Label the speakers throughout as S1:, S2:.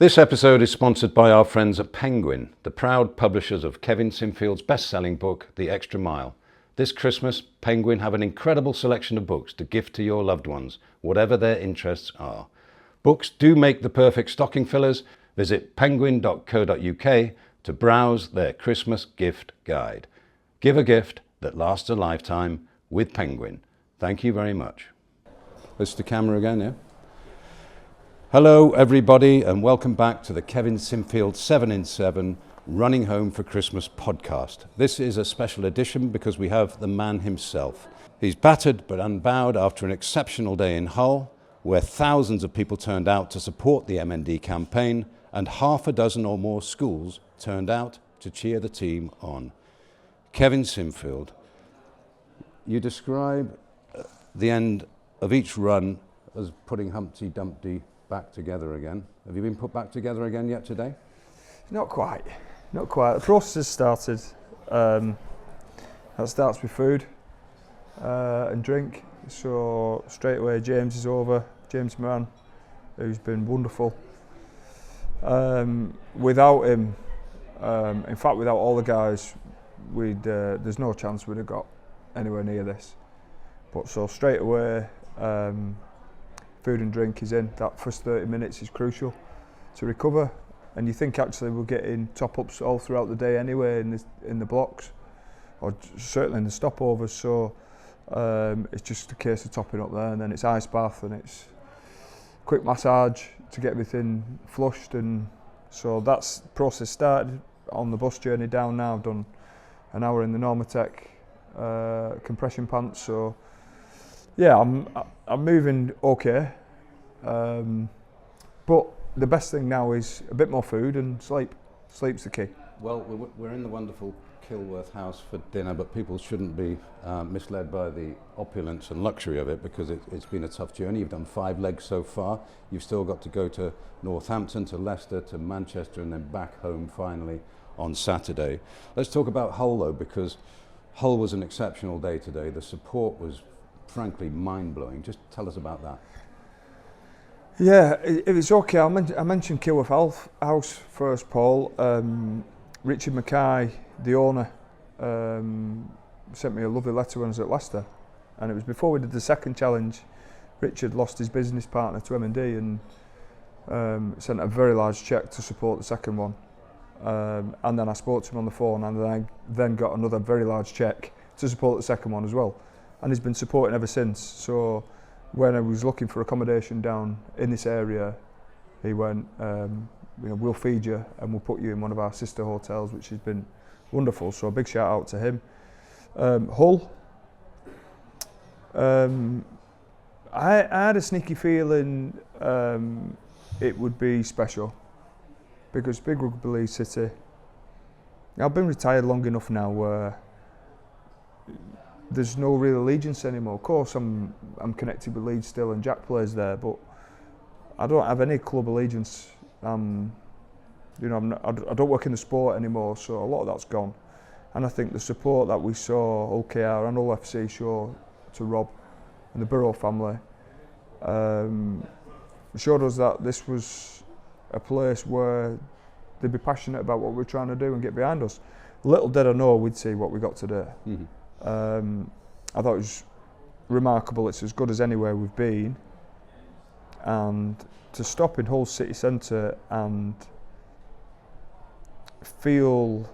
S1: This episode is sponsored by our friends at Penguin, the proud publishers of Kevin Sinfield's best-selling book, The Extra Mile. This Christmas, Penguin have an incredible selection of books to gift to your loved ones, whatever their interests are. Books do make the perfect stocking fillers. Visit penguin.co.uk to browse their Christmas gift guide. Give a gift that lasts a lifetime with Penguin. Thank you very much. This is the camera again, yeah? Hello everybody and welcome back to the Kevin Sinfield 7 in 7 Running Home for Christmas podcast. This is a special edition because we have the man himself. He's battered but unbowed after an exceptional day in Hull, where thousands of people turned out to support the MND campaign and half a dozen or more schools turned out to cheer the team on. Kevin Sinfield, you describe the end of each run as putting Humpty Dumpty back together again. Have you been put back together again yet today?
S2: Not quite. The process has started. That starts with food and drink. So straight away James is over, James Moran, who's been wonderful. Without him, in fact without all the guys, there's no chance we'd have got anywhere near this. But so straight away, food and drink is in. That first 30 minutes is crucial to recover, and you think actually we're getting top-ups all throughout the day anyway in the blocks, or certainly in the stopovers, so it's just a case of topping up there, and then it's ice bath and it's quick massage to get everything flushed, and so that's the process started on the bus journey down now. I've done an hour in the Normatec compression pants, so yeah, I'm moving okay, but the best thing now is a bit more food and sleep. Sleep's the key.
S1: Well, we're in the wonderful Kilworth house for dinner, but people shouldn't be misled by the opulence and luxury of it, because it's been a tough journey. You've done 5 legs so far. You've still got to go to Northampton, to Leicester, to Manchester, and then back home finally on Saturday. Let's talk about Hull though, because Hull was an exceptional day today. The support was frankly mind-blowing. Just tell us about that.
S2: Yeah, it was okay. I mentioned Kilworth House first, Paul. Richard Mackay, the owner, sent me a lovely letter when I was at Leicester, and it was before we did the second challenge. Richard lost his business partner to M&D and sent a very large cheque to support the second one, and then I spoke to him on the phone, and I then got another very large cheque to support the second one as well. And he's been supporting ever since. So when I was looking for accommodation down in this area, he went, we'll feed you and we'll put you in one of our sister hotels, which has been wonderful. So a big shout out to him. Hull, I had a sneaky feeling it would be special, because big Rugby League city. I've been retired long enough now where there's no real allegiance anymore. Of course, I'm connected with Leeds still, and Jack plays there, but I don't have any club allegiance. I don't work in the sport anymore, so a lot of that's gone. And I think the support that we saw OKR and Hull FC show to Rob and the Burrow family showed us that this was a place where they'd be passionate about what we're trying to do and get behind us. Little did I know we'd see what we got today. Mm-hmm. I thought it was remarkable. It's as good as anywhere we've been, and to stop in Hull city centre and feel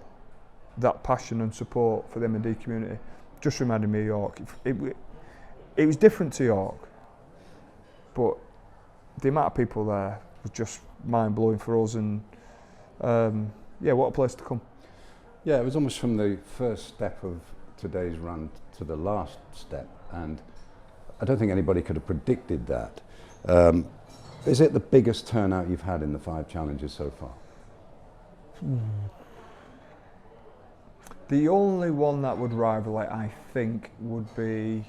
S2: that passion and support for the M&D community just reminded me of York. It was different to York, but the amount of people there was just mind-blowing for us, and what a place to come.
S1: Yeah, it was almost from the first step of today's run to the last step, and I don't think anybody could have predicted that. Is it the biggest turnout you've had in the 5 challenges so far?
S2: The only one that would rival it, I think, would be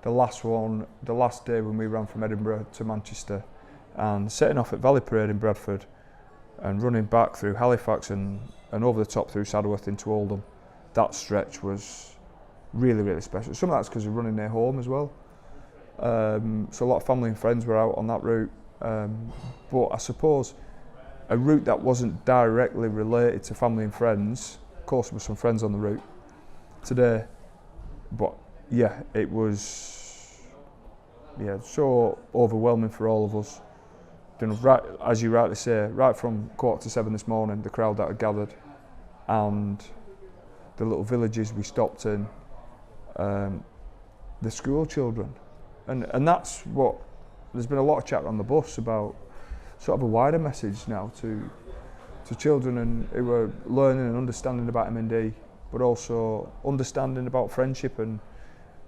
S2: the last one, the last day when we ran from Edinburgh to Manchester, and setting off at Valley Parade in Bradford and running back through Halifax and over the top through Saddleworth into Oldham. That stretch was really, really special. Some of that's because we're running near home as well. So a lot of family and friends were out on that route. But I suppose a route that wasn't directly related to family and friends. Of course, there were some friends on the route today, but yeah, it was so overwhelming for all of us. You know, right, as you rightly say, right from 6:45 this morning, the crowd that had gathered, and the little villages we stopped in, the school children, and that's what. There's been a lot of chat on the bus about sort of a wider message now to children and who are learning and understanding about M&D, but also understanding about friendship and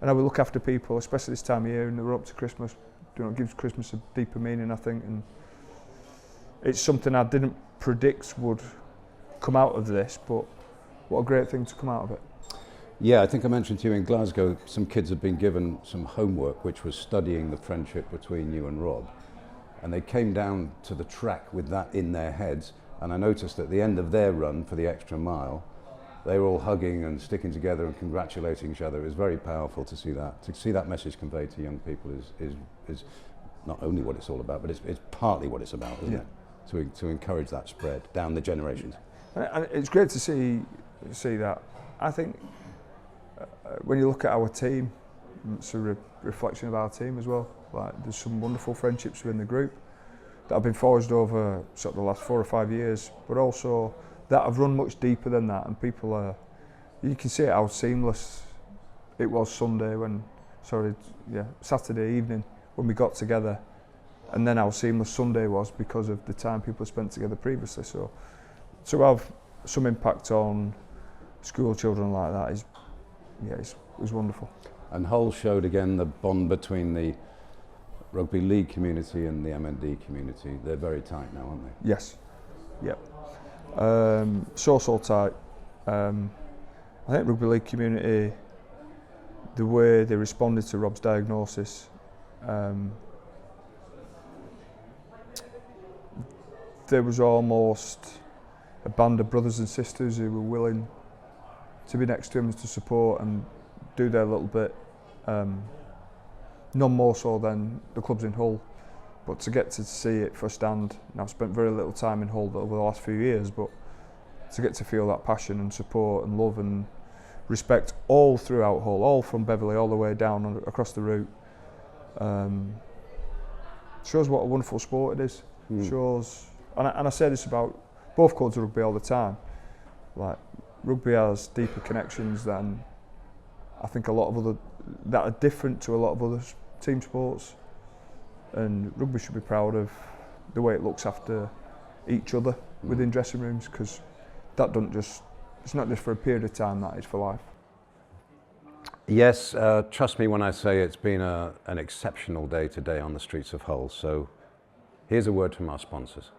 S2: how we look after people, especially this time of year and we're up to Christmas. You know, it gives Christmas a deeper meaning, I think, and it's something I didn't predict would come out of this, but what a great thing to come out of it.
S1: Yeah, I think I mentioned to you in Glasgow, some kids had been given some homework which was studying the friendship between you and Rob. And they came down to the track with that in their heads. And I noticed at the end of their run for the extra mile, they were all hugging and sticking together and congratulating each other. It was very powerful to see that. To see that message conveyed to young people is not only what it's all about, but it's partly what it's about, isn't it? To encourage that spread down the generations.
S2: And it's great to see that. I think when you look at our team, it's a reflection of our team as well. Like, there's some wonderful friendships within the group that have been forged over sort of the last 4 or 5 years, but also that have run much deeper than that. And people are, you can see how seamless it was Saturday evening when we got together, and then how seamless Sunday was because of the time people spent together previously. So to have some impact on school children like that it was wonderful.
S1: And Hull showed again the bond between the Rugby League community and the M&D community. They're very tight now, aren't they?
S2: Yes. Yep. So tight. I think Rugby League community, the way they responded to Rob's diagnosis, there was almost a band of brothers and sisters who were willing to be next to him, to support and do their little bit. None more so than the clubs in Hull, but to get to see it firsthand. I've spent very little time in Hull over the last few years, but to get to feel that passion and support and love and respect all throughout Hull, all from Beverley all the way down across the route, shows what a wonderful sport it is. Shows, and I say this about both clubs of rugby all the time, like rugby has deeper connections than I think a lot of other, that are different to a lot of other team sports, and rugby should be proud of the way it looks after each other within dressing rooms, because that doesn't just, it's not just for a period of time, that is for life.
S1: Yes, trust me when I say it's been an exceptional day today on the streets of Hull. So here's a word from our sponsors.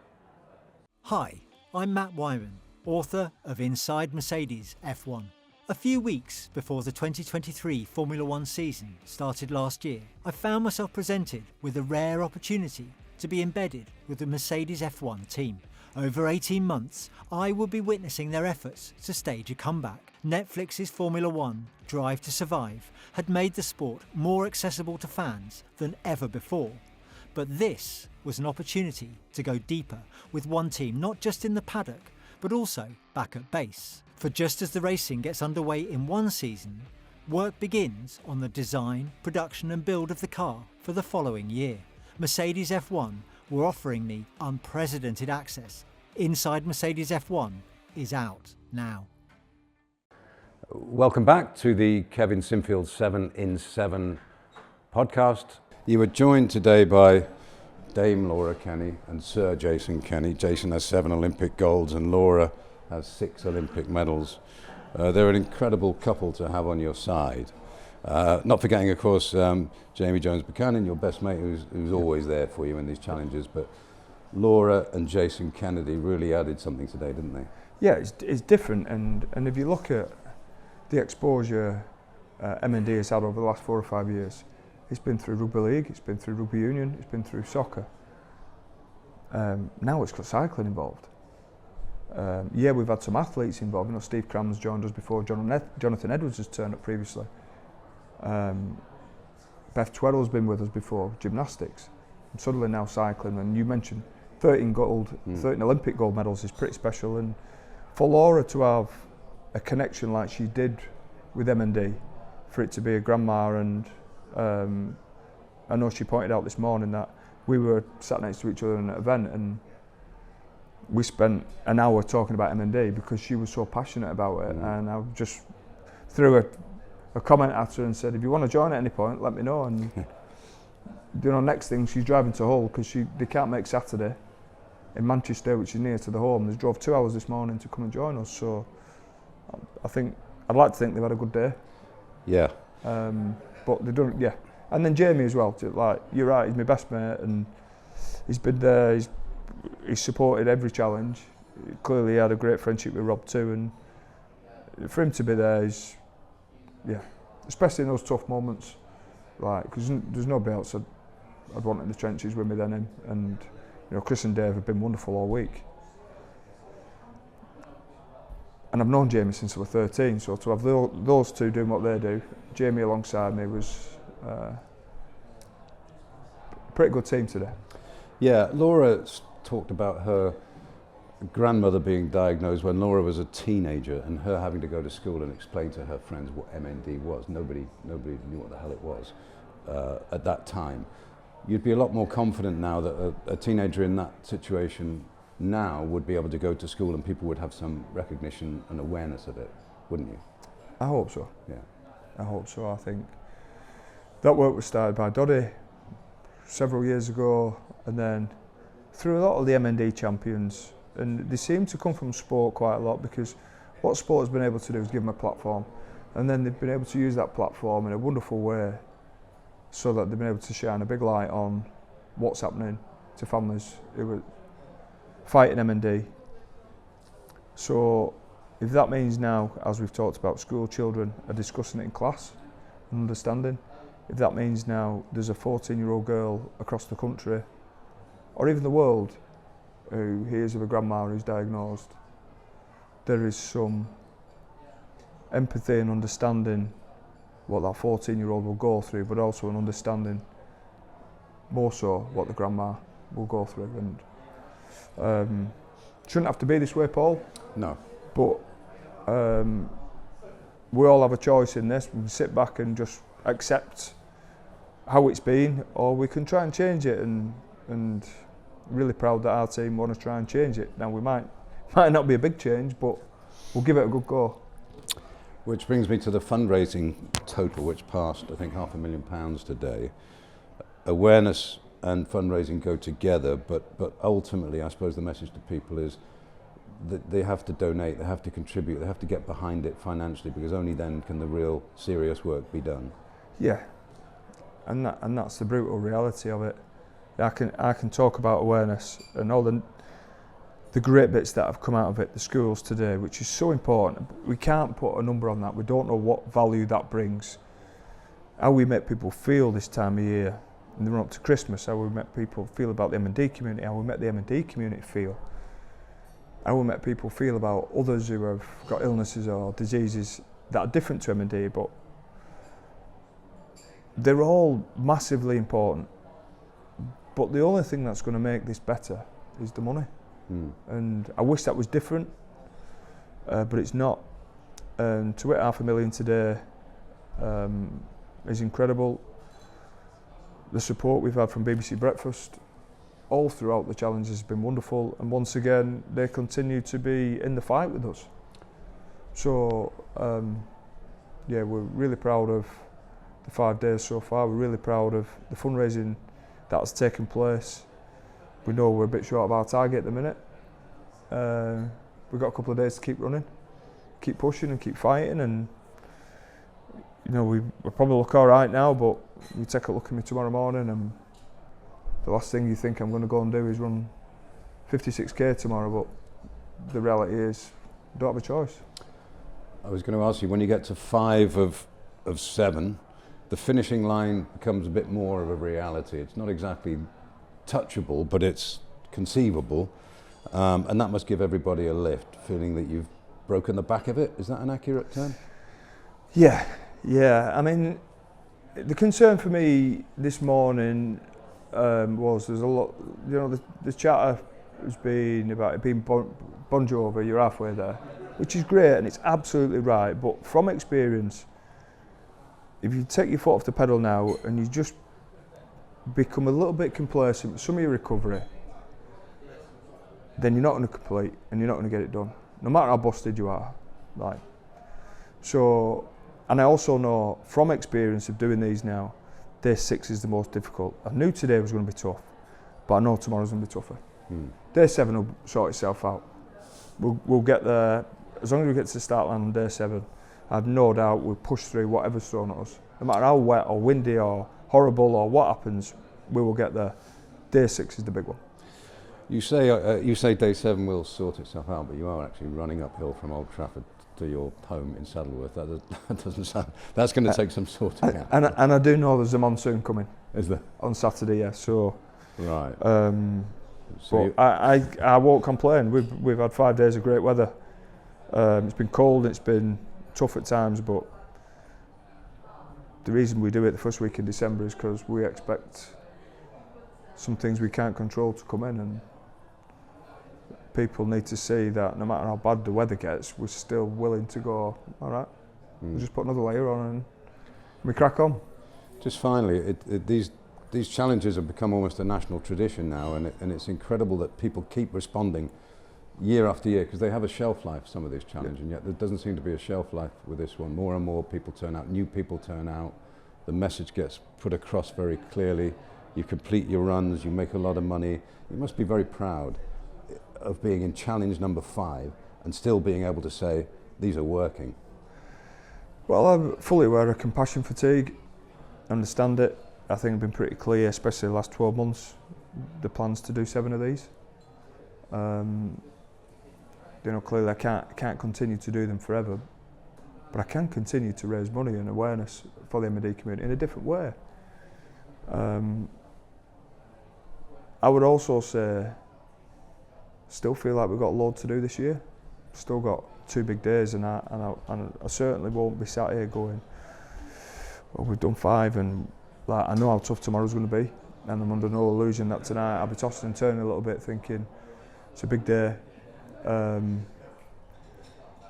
S3: Hi, I'm Matt Wyman, author of Inside Mercedes F1. A few weeks before the 2023 Formula One season started last year, I found myself presented with a rare opportunity to be embedded with the Mercedes F1 team. Over 18 months, I would be witnessing their efforts to stage a comeback. Netflix's Formula One, Drive to Survive, had made the sport more accessible to fans than ever before. But this was an opportunity to go deeper with one team, not just in the paddock, but also back at base. For just as the racing gets underway in one season, work begins on the design, production and build of the car for the following year. Mercedes F1 were offering me unprecedented access. Inside Mercedes F1 is out now.
S1: Welcome back to the Kevin Sinfield 7 in 7 podcast. You were joined today by Dame Laura Kenny and Sir Jason Kenny. Jason has 7 Olympic golds and Laura has 6 Olympic medals. They're an incredible couple to have on your side. Not forgetting, of course, Jamie Jones-Buchanan, your best mate, who's always there for you in these challenges. But Laura and Jason Kennedy really added something today, didn't they? Yeah,
S2: it's different, and if you look at the exposure M&D has had over the last 4 or 5 years, it's been through Rugby League, it's been through Rugby Union, it's been through soccer. Now it's got cycling involved. Yeah, we've had some athletes involved. You know, Steve Cram's joined us before. Jonathan Edwards has turned up previously. Beth Twerrell's been with us before, gymnastics. And suddenly now cycling. And you mentioned 13 Olympic gold medals is pretty special, and for Laura to have a connection like she did with M&D, for it to be a grandma, and I know she pointed out this morning that we were sat next to each other in an event and we spent an hour talking about M&D because she was so passionate about it, and I just threw a comment at her and said, if you want to join at any point, let me know. And next thing, she's driving to Hull because they can't make Saturday in Manchester, which is near to the home. They drove 2 hours this morning to come and join us, so I'd like to think they've had a good day.
S1: Yeah.
S2: But they don't. Yeah. And then Jamie as well. Like, you're right, he's my best mate, and he's been there. He's supported every challenge. Clearly, he had a great friendship with Rob too, and for him to be there is, especially in those tough moments, like, because there's nobody else I'd want in the trenches with me than him. And Chris and Dave have been wonderful all week. And I've known Jamie since I was 13, so to have those two doing what they do, Jamie alongside me, was a pretty good team today.
S1: Yeah, Laura talked about her grandmother being diagnosed when Laura was a teenager, and her having to go to school and explain to her friends what MND was. Nobody knew what the hell it was at that time. You'd be a lot more confident now that a teenager in that situation now would be able to go to school and people would have some recognition and awareness of it, wouldn't you?
S2: I hope so.
S1: Yeah.
S2: I hope so. I think that work was started by Doddy several years ago, and then through a lot of the MND champions, and they seem to come from sport quite a lot, because what sport has been able to do is give them a platform, and then they've been able to use that platform in a wonderful way so that they've been able to shine a big light on what's happening to families who are fighting MND. So if that means now, as we've talked about, school children are discussing it in class and understanding, if that means now there's a 14-year-old girl across the country, or even the world, who hears of a grandma who's diagnosed, there is some empathy and understanding what that 14-year-old will go through, but also an understanding more so what the grandma will go through. And shouldn't have to be this way, Paul.
S1: No.
S2: But we all have a choice in this. We can sit back and just accept how it's been, or we can try and change it, and really proud that our team want to try and change it. Now, we might not be a big change, but we'll give it a good go.
S1: Which brings me to the fundraising total, which passed, I think, £500,000 today. Awareness and fundraising go together, but ultimately, I suppose the message to people is that they have to donate, they have to contribute, they have to get behind it financially, because only then can the real serious work be done.
S2: Yeah, and that's the brutal reality of it. I can talk about awareness and all the great bits that have come out of it, the schools today, which is so important. We can't put a number on that. We don't know what value that brings. How we make people feel this time of year, in the run up to Christmas, how we make people feel about the M&D community, how we make the M&D community feel, how we make people feel about others who have got illnesses or diseases that are different to M&D, but they're all massively important. But the only thing that's going to make this better is the money. And I wish that was different, but it's not. And to hit $500,000 today is incredible. The support we've had from BBC Breakfast all throughout the challenge has been wonderful, and once again they continue to be in the fight with us. So we're really proud of the 5 days so far. We're really proud of the fundraising that has taken place. We know we're a bit short of our target at the minute. We've got a couple of days to keep running, keep pushing and keep fighting, and we'll probably look all right now, but you take a look at me tomorrow morning and the last thing you think I'm going to go and do is run 56k tomorrow, but the reality is I don't have a choice.
S1: I was going to ask you, when you get to 5 of 7, the finishing line becomes a bit more of a reality. It's not exactly touchable, but it's conceivable, and that must give everybody a lift, feeling that you've broken the back of it. Is that an accurate term?
S2: Yeah. I mean, the concern for me this morning was there's a lot, the chatter has been about it being Bon Jovi, you're halfway there, which is great and it's absolutely right. But from experience, if you take your foot off the pedal now and you just become a little bit complacent with some of your recovery, then you're not going to complete and you're not going to get it done, no matter how busted you are. Like, so, and I also know from experience of doing these now, day 6 is the most difficult. I knew today was going to be tough, but I know tomorrow's going to be tougher. Day 7 will sort itself out. We'll get there, as long as we get to the start line on day 7, I have no doubt we'll push through whatever's thrown at us. No matter how wet or windy or horrible or what happens, we will get there. Day 6 is the big one.
S1: You say day 7 will sort itself out, but you are actually running uphill from Old Trafford to your home in Saddleworth. That doesn't sound. That's going to take some sorting out.
S2: And I do know there's a monsoon coming.
S1: Is there?
S2: On Saturday, yeah. So.
S1: Right.
S2: But I won't complain. We've had 5 days of great weather. It's been cold. It's been tough at times, but the reason we do it the first week in December is because we expect some things we can't control to come in, and people need to see that no matter how bad the weather gets, we're still willing to go, all right, we'll just put another layer on and we crack on.
S1: Just finally, these challenges have become almost a national tradition now, and it's incredible that people keep responding year after year, because they have a shelf life, some of these challenges, and yet there doesn't seem to be a shelf life with this one. More and more people turn out, new people turn out, the message gets put across very clearly. You complete your runs, you make a lot of money. You must be very proud of being in challenge number 5 and still being able to say, these are working.
S2: Well, I'm fully aware of compassion fatigue, understand it. I think I've been pretty clear, especially the last 12 months, the plans to do 7 of these. Clearly I can't continue to do them forever, but I can continue to raise money and awareness for the MD community in a different way. I would also say, still feel like we've got a load to do this year. Still got 2 big days, and I certainly won't be sat here going, well, we've done 5, and like, I know how tough tomorrow's going to be, and I'm under no illusion that tonight I'll be tossing and turning a little bit, thinking it's a big day. I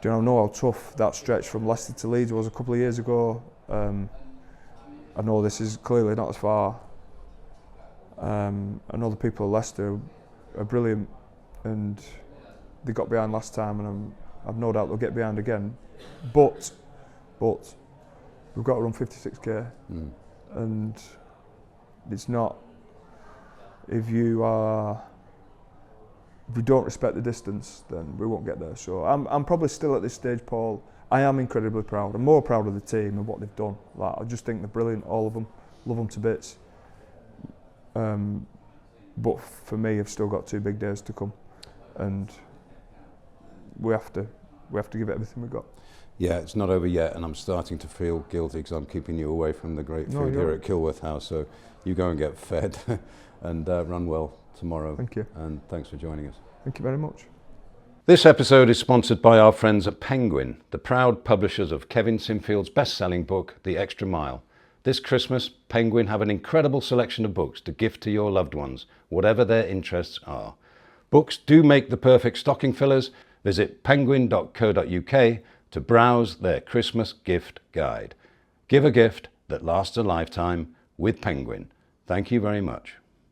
S2: know how tough that stretch from Leicester to Leeds was a couple of years ago. I know this is clearly not as far. I know the people of Leicester are brilliant, and they got behind last time, and I've no doubt they'll get behind again. But we've got to run 56k, and it's not. If you don't respect the distance, then we won't get there. So I'm probably still at this stage, Paul. I am incredibly proud. I'm more proud of the team and what they've done. Like, I just think they're brilliant, all of them. Love them to bits. But for me, I've still got 2 big days to come, and we have to give it everything we've got.
S1: Yeah, it's not over yet, and I'm starting to feel guilty because I'm keeping you away from the great food here at Kilworth House. So you go and get fed and run well tomorrow.
S2: Thank you.
S1: And thanks for joining us.
S2: Thank you very much.
S1: This episode is sponsored by our friends at Penguin, the proud publishers of Kevin Sinfield's best-selling book, The Extra Mile. This Christmas, Penguin have an incredible selection of books to gift to your loved ones, whatever their interests are. Books do make the perfect stocking fillers. Visit penguin.co.uk to browse their Christmas gift guide. Give a gift that lasts a lifetime with Penguin. Thank you very much.